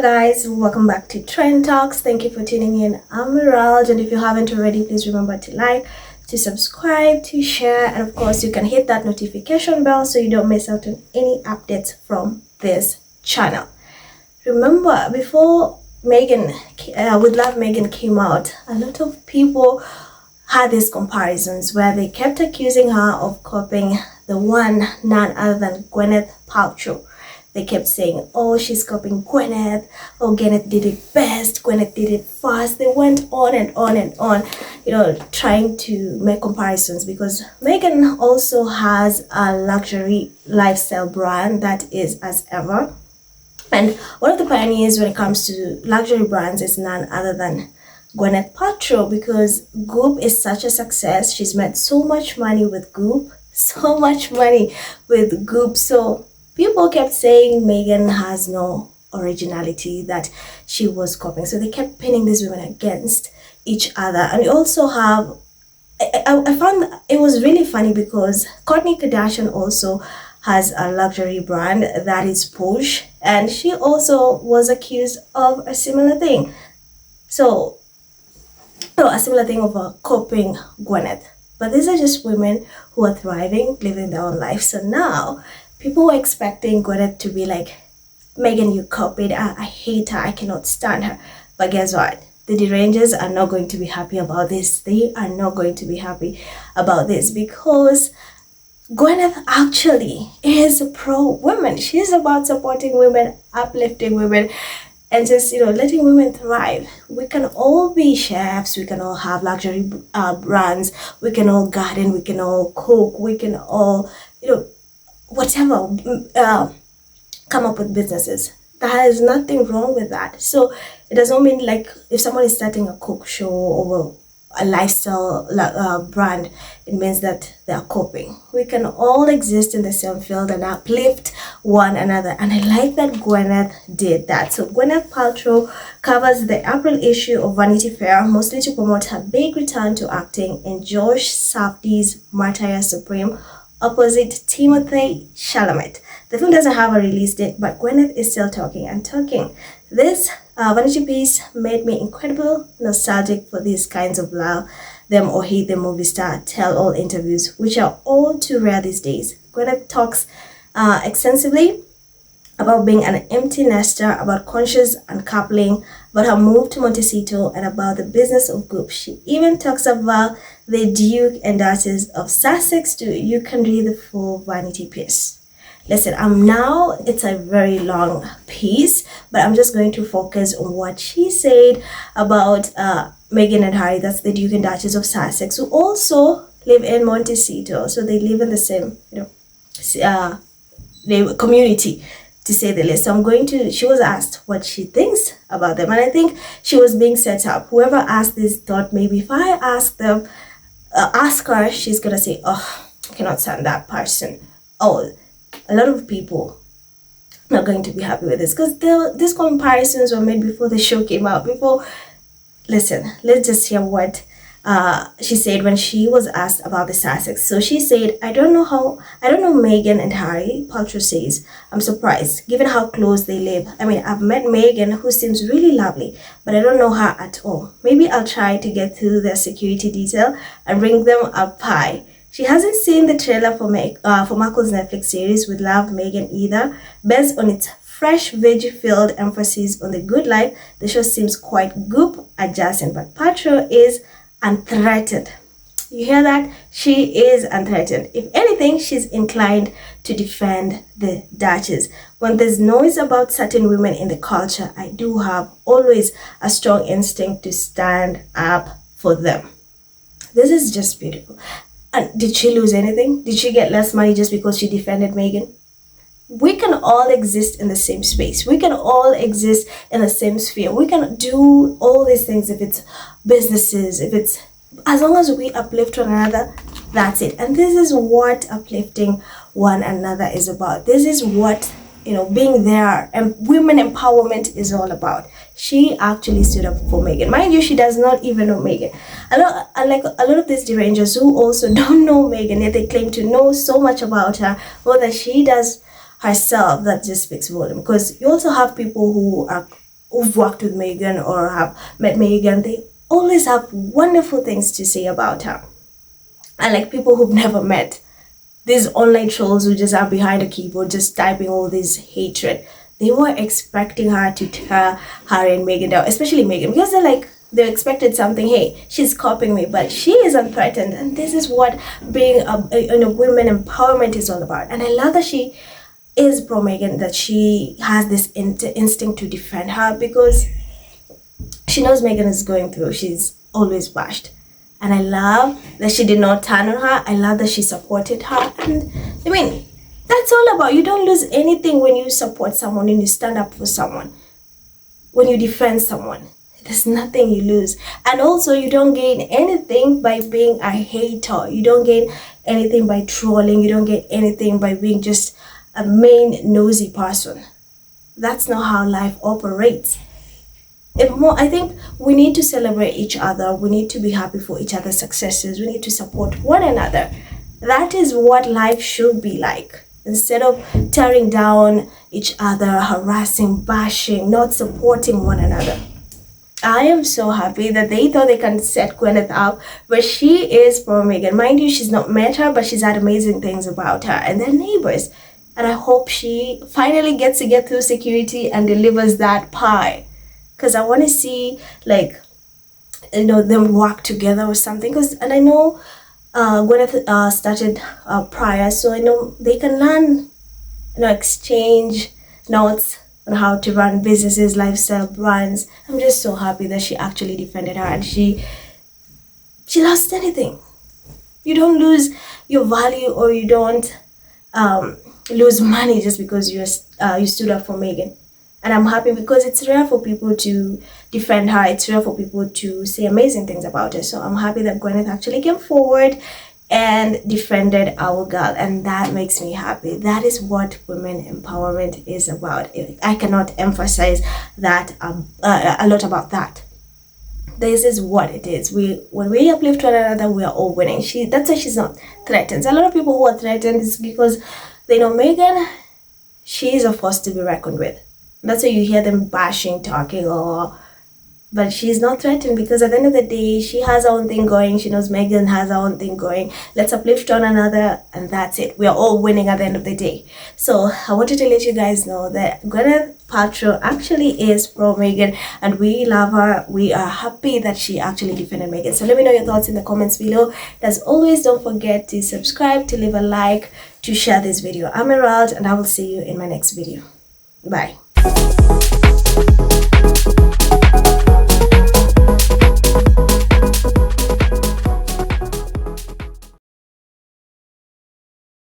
guys, welcome back to Trend Talks. Thank you for tuning in. I'm Mirage, and if you haven't already, please remember to like, to subscribe, to share, and of course you can hit that notification bell so you don't miss out on any updates from this channel. Remember, before Meghan with Love Meghan came out, a lot of people had these comparisons where they kept accusing her of copying the one none other than Gwyneth Paltrow. They kept saying, oh, she's copying Gwyneth. Oh, Gwyneth did it best. Gwyneth did it fast. They went on and on and on, trying to make comparisons because Meghan also has a luxury lifestyle brand that is as ever. And one of the pioneers when it comes to luxury brands is none other than Gwyneth Paltrow, because Goop is such a success. She's made so much money with Goop. So people kept saying Meghan has no originality, that she was copying. So they kept pinning these women against each other. And you also have, I found it was really funny because Kourtney Kardashian also has a luxury brand that is Porsche, and she also was accused of a similar thing. So a similar thing of copying Gwyneth. But these are just women who are thriving, living their own life. So now people were expecting Gwyneth to be like, Meghan, you copied. I hate her. I cannot stand her. But guess what? The derangers are not going to be happy about this. They are not going to be happy about this because Gwyneth actually is pro-women. She's about supporting women, uplifting women, and just, letting women thrive. We can all be chefs. We can all have luxury brands. We can all garden. We can all cook. We can all, whatever, come up with businesses. There is nothing wrong with that. So it does not mean like if someone is starting a cook show or a lifestyle brand, it means that they are copying. We can all exist in the same field and uplift one another. And I like that Gwyneth did that. So Gwyneth Paltrow covers the April issue of Vanity Fair, mostly to promote her big return to acting in Josh Safdie's Martyr Supreme opposite Timothée Chalamet. The film doesn't have a release date, but Gwyneth is still talking and talking. This Vanity piece made me incredibly nostalgic for these kinds of love them or hate them movie star tell-all interviews, which are all too rare these days. Gwyneth talks extensively about being an empty nester, about conscious uncoupling, about her move to Montecito, and about the business of Goop. She even talks about the Duke and Duchess of Sussex too. You can read the full Vanity piece. Listen, it's a very long piece, but I'm just going to focus on what she said about Meghan and Harry, that's the Duke and Duchess of Sussex, who also live in Montecito. So they live in the same, community, to say the least. So she was asked what she thinks about them. And I think she was being set up. Whoever asked this thought maybe if I ask her, she's going to say, oh, I cannot stand that person. Oh, a lot of people are not going to be happy with this because these comparisons were made before the show came out. Listen, let's just hear what she said when she was asked about the Sussex. So she said, I don't know Meghan and Harry. Paltrow says, I'm surprised given how close they live. I mean, I've met Meghan, who seems really lovely, but I don't know her at all. Maybe I'll try to get through their security detail and bring them a pie. She hasn't seen the trailer for Markle's Netflix series with Love Meghan either. Based on its fresh veg-filled emphasis on the good life, the show seems quite Goop adjacent, but Paltrow is unthreatened. You hear that? She is unthreatened. If anything, she's inclined to defend the Duchess. When there's noise about certain women in the culture, I do have always a strong instinct to stand up for them. This is just beautiful. And did she lose anything? Did she get less money just because she defended Meghan? We can all exist in the same space. We can all exist in the same sphere. We can do all these things if it's businesses, as long as we uplift one another, that's it. And this is what uplifting one another is about. This is what, being there and women empowerment is all about. She actually stood up for Meghan. Mind you, she does not even know Meghan. A lot of these derangers who also don't know Meghan, yet they claim to know so much about her, more than she does herself. That just speaks volume. Because you also have people who are who've worked with Meghan or have met Meghan, they always have wonderful things to say about her. And like people who've never met, these online trolls who just are behind a keyboard just typing all this hatred, they were expecting her to tear her and Meghan down, especially Meghan, because they expected something. Hey, she's copying me, but she is unthreatened, and this is what being a women empowerment is all about. And I love that she is pro Meghan, that she has this instinct to defend her, because she knows Meghan is going through. She's always bashed. And I love that she did not turn on her. I love that she supported her. And I mean, that's all about. You don't lose anything when you support someone, when you stand up for someone, when you defend someone. There's nothing you lose. And also, you don't gain anything by being a hater. You don't gain anything by trolling. You don't get anything by being just a main nosy person. That's not how life operates. I think we need to celebrate each other. We need to be happy for each other's successes. We need to support one another. That is what life should be like. Instead of tearing down each other, harassing, bashing, not supporting one another. I am so happy that they thought they can set Gwyneth up, but she is pro Meghan. Mind you, she's not met her, but she's had amazing things about her, and they're neighbors. And I hope she finally gets to get through security and delivers that pie. Because I want to see, them work together or something. And I know Gwyneth started prior, so I know they can learn, exchange notes on how to run businesses, lifestyle brands. I'm just so happy that she actually defended her, and she lost anything. You don't lose your value, or you don't lose money just because you stood up for Meghan. And I'm happy because it's rare for people to defend her. It's rare for people to say amazing things about her. So I'm happy that Gwyneth actually came forward and defended our girl. And that makes me happy. That is what women empowerment is about. I cannot emphasize that a lot about that. This is what it is. When we uplift one another, we are all winning. That's why she's not threatened. A lot of people who are threatened is because they know Meghan, she is a force to be reckoned with. That's why you hear them bashing, talking, but she's not threatened, because at the end of the day, she has her own thing going. She knows Meghan has her own thing going. Let's uplift one another, and that's it. We are all winning at the end of the day. So I wanted to let you guys know that Gwyneth Paltrow actually is pro Meghan, and we love her. We are happy that she actually defended Meghan. So let me know your thoughts in the comments below. As always, don't forget to subscribe, to leave a like, to share this video. I'm Emerald, and I will see you in my next video. Bye.